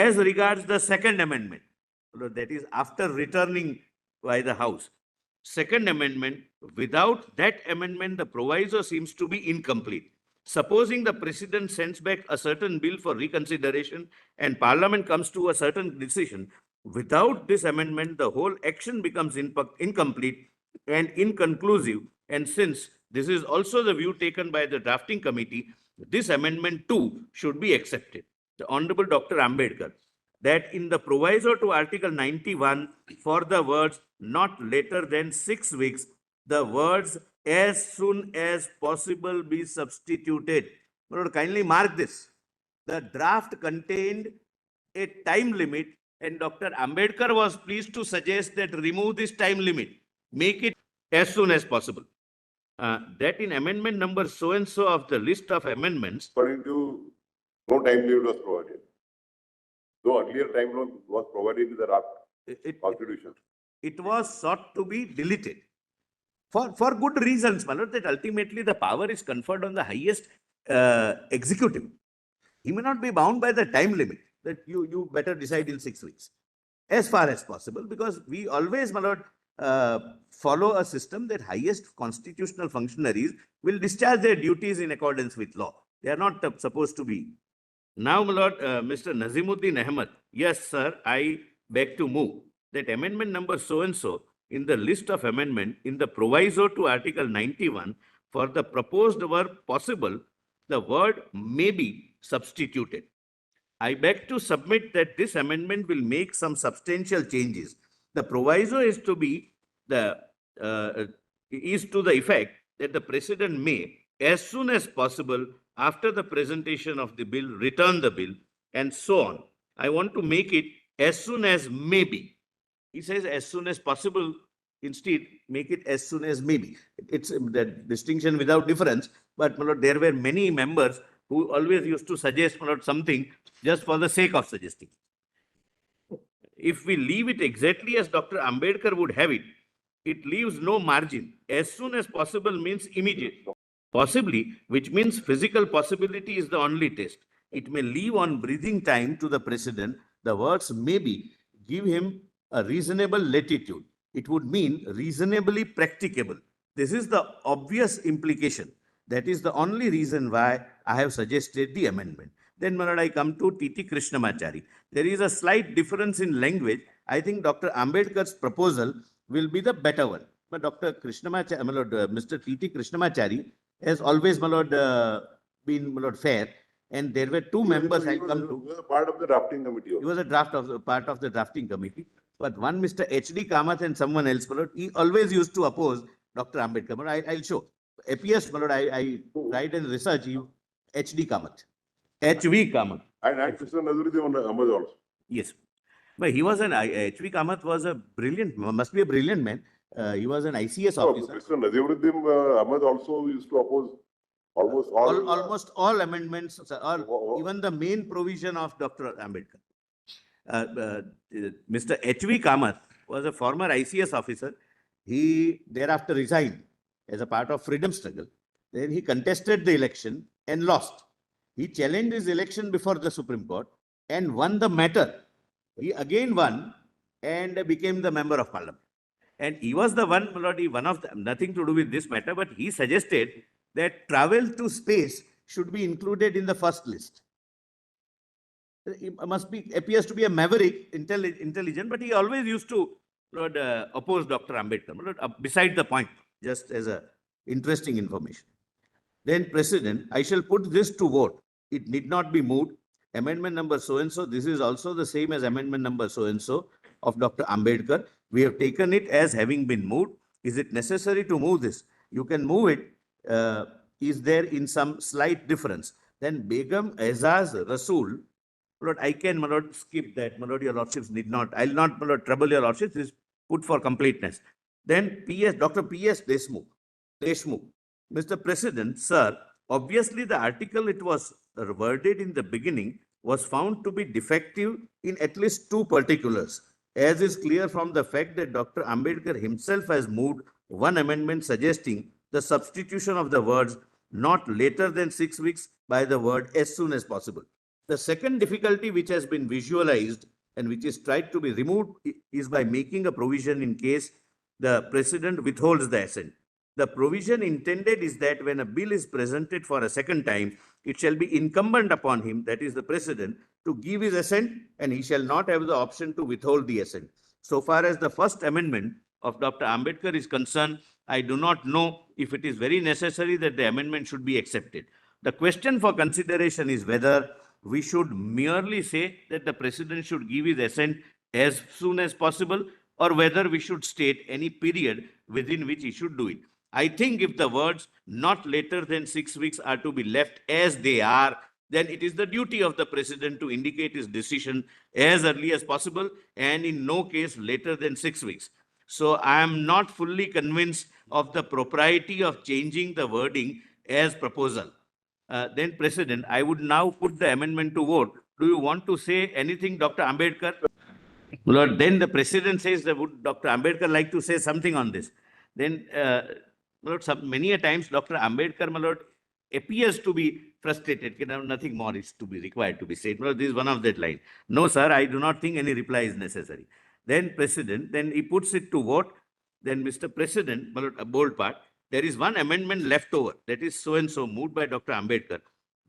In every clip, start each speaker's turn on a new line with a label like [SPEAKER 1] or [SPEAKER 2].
[SPEAKER 1] as regards the second amendment, that is after returning by the House, second amendment, without that amendment, the proviso seems to be incomplete. Supposing the President sends back a certain bill for reconsideration and Parliament comes to a certain decision, without this amendment, the whole action becomes incomplete and inconclusive. And since this is also the view taken by the drafting committee, this amendment too should be accepted. The Honorable Dr. Ambedkar, that in the proviso to Article 91, for the words not later than 6 weeks, the words as soon as possible be substituted. Lord, kindly mark this. The draft contained a time limit, and Dr. Ambedkar was pleased to suggest that remove this time limit, make it as soon as possible. That in amendment number so and so of the list of amendments.
[SPEAKER 2] According to no time limit was provided. Though earlier time limit was provided in the draft constitution.
[SPEAKER 1] It was sought to be deleted. For good reasons, my lord, that ultimately the power is conferred on the highest executive. He may not be bound by the time limit that you better decide in 6 weeks, as far as possible, because we always, my lord, follow a system that highest constitutional functionaries will discharge their duties in accordance with law. They are not supposed to be. Now, my lord, Mr. Nazimuddin Ahmed, yes, sir, I beg to move that amendment number so and so in the list of amendment in the proviso to Article 91 for the proposed word possible, the word may be substituted. I beg to submit that this amendment will make some substantial changes. The proviso is to be to the effect that the President may, as soon as possible after the presentation of the bill, return the bill, and so on. I want to make it as soon as may be. He says as soon as possible. Instead, make it as soon as maybe. It's the distinction without difference. But my lord, there were many members who always used to suggest, my lord, something just for the sake of suggesting. If we leave it exactly as Dr. Ambedkar would have it, it leaves no margin. As soon as possible means immediate. Possibly, which means physical possibility is the only test. It may leave on breathing time to the President. The words maybe give him a reasonable latitude. It would mean reasonably practicable. This is the obvious implication. That is the only reason why I have suggested the amendment. Then, my lord, I come to T.T. Krishnamachari. There is a slight difference in language. I think Dr. Ambedkar's proposal will be the better one. But Dr. Krishnamachari, my lord, Mr. T.T. Krishnamachari has always, my lord, been, my lord, fair. And there were two members I come to.
[SPEAKER 2] He was a part of the drafting committee.
[SPEAKER 1] He was a part of the drafting committee. But one Mr. H.D. Kamath and someone else, my lord, he always used to oppose Dr. Ambedkar. But I'll show. Appears, my lord, I write and research H.D. Kamath. H.V. Kamath.
[SPEAKER 2] And Mr. Naziruddin Ahmed also.
[SPEAKER 1] Yes. But he was H.V. Kamath was a brilliant, must be a brilliant man. He was an ICS officer.
[SPEAKER 2] Mr. Naziruddin Ahmed also used to oppose
[SPEAKER 1] almost all amendments, even the main provision of Dr. Ambedkar. Mr. H.V. Kamath was a former ICS officer. He thereafter resigned as a part of freedom struggle. Then he contested the election and lost. He challenged his election before the Supreme Court and won the matter. He again won and became the member of parliament. And he was the one of them, nothing to do with this matter, but he suggested that travel to space should be included in the first list. He appears to be a maverick, intelligent, but he always used to oppose Dr. Ambedkar. Beside the point, just as a interesting information. Then, President, I shall put this to vote. It need not be moved. Amendment number so and so. This is also the same as amendment number so and so of Dr. Ambedkar. We have taken it as having been moved. Is it necessary to move this? You can move it. Is there in some slight difference? Then Begum Azaz Rasool. My lord, I can, my lord, skip that. My lord, your lordships need not. I'll not, my lord, trouble your lordships. This is put for completeness. Then Dr. P.S. Deshmukh. Mr. President, sir, obviously the article it was worded in the beginning was found to be defective in at least two particulars, as is clear from the fact that Dr. Ambedkar himself has moved one amendment suggesting the substitution of the words not later than 6 weeks by the word as soon as possible. The second difficulty which has been visualized and which is tried to be removed is by making a provision in case the president withholds the assent. The provision intended is that when a bill is presented for a second time, it shall be incumbent upon him, that is the president, to give his assent, and he shall not have the option to withhold the assent. So far as the first amendment of Dr. Ambedkar is concerned, I do not know if it is very necessary that the amendment should be accepted. The question for consideration is whether we should merely say that the president should give his assent as soon as possible, or whether we should state any period within which he should do it. I think if the words not later than 6 weeks are to be left as they are, then it is the duty of the president to indicate his decision as early as possible and in no case later than 6 weeks. So I am not fully convinced of the propriety of changing the wording as proposal. Then President, I would now put the amendment to vote. Do you want to say anything, Dr. Ambedkar? Lord, then the President says that would Dr. Ambedkar like to say something on this? Then, Lord, many a times Dr. Ambedkar, my Lord, appears to be frustrated. Nothing more is to be required to be said. Lord, this is one of that line. No, sir, I do not think any reply is necessary. Then President, then he puts it to vote. Then Mr. President, my Lord, a bold part, there is one amendment left over, that is so and so, moved by Dr. Ambedkar.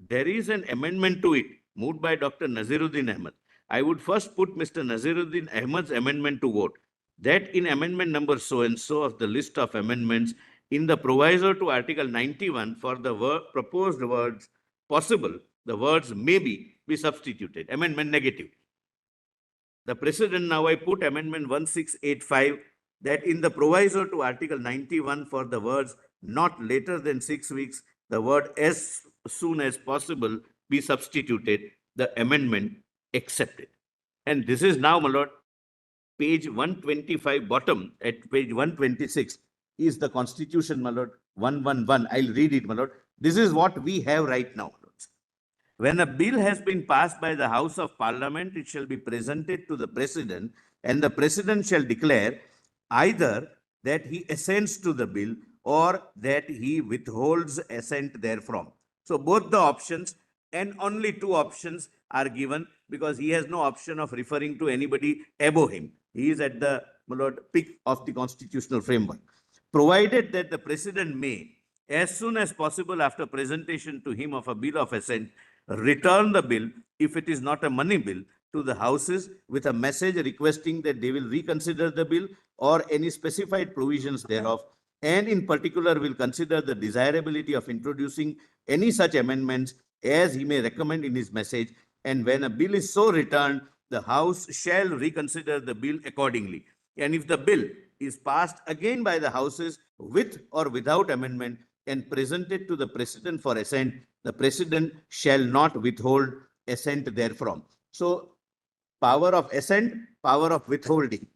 [SPEAKER 1] There is an amendment to it, moved by Dr. Naziruddin Ahmed. I would first put Mr. Naziruddin Ahmed's amendment to vote. That in amendment number so and so of the list of amendments, in the proviso to Article 91, for the proposed words possible, the words maybe be substituted. Amendment negative. The President, now I put amendment 1685, that in the proviso to Article 91 for the words not later than 6 weeks, the word as soon as possible be substituted, the amendment accepted. And this is now, my Lord, page 125 bottom, at page 126 is the Constitution, my Lord, 111. I'll read it, my Lord. This is what we have right now. When a bill has been passed by the House of Parliament, it shall be presented to the President, and the President shall declare either that he assents to the bill or that he withholds assent therefrom. So both the options and only two options are given because he has no option of referring to anybody above him. He is at the, my Lord, peak of the constitutional framework. Provided that the President may, as soon as possible after presentation to him of a bill of assent, return the bill, if it is not a money bill, to the Houses with a message requesting that they will reconsider the bill or any specified provisions thereof, and in particular will consider the desirability of introducing any such amendments as he may recommend in his message. And when a bill is so returned, the House shall reconsider the bill accordingly. And if the bill is passed again by the Houses with or without amendment and presented to the President for assent, the President shall not withhold assent therefrom. So, power of assent, power of withholding.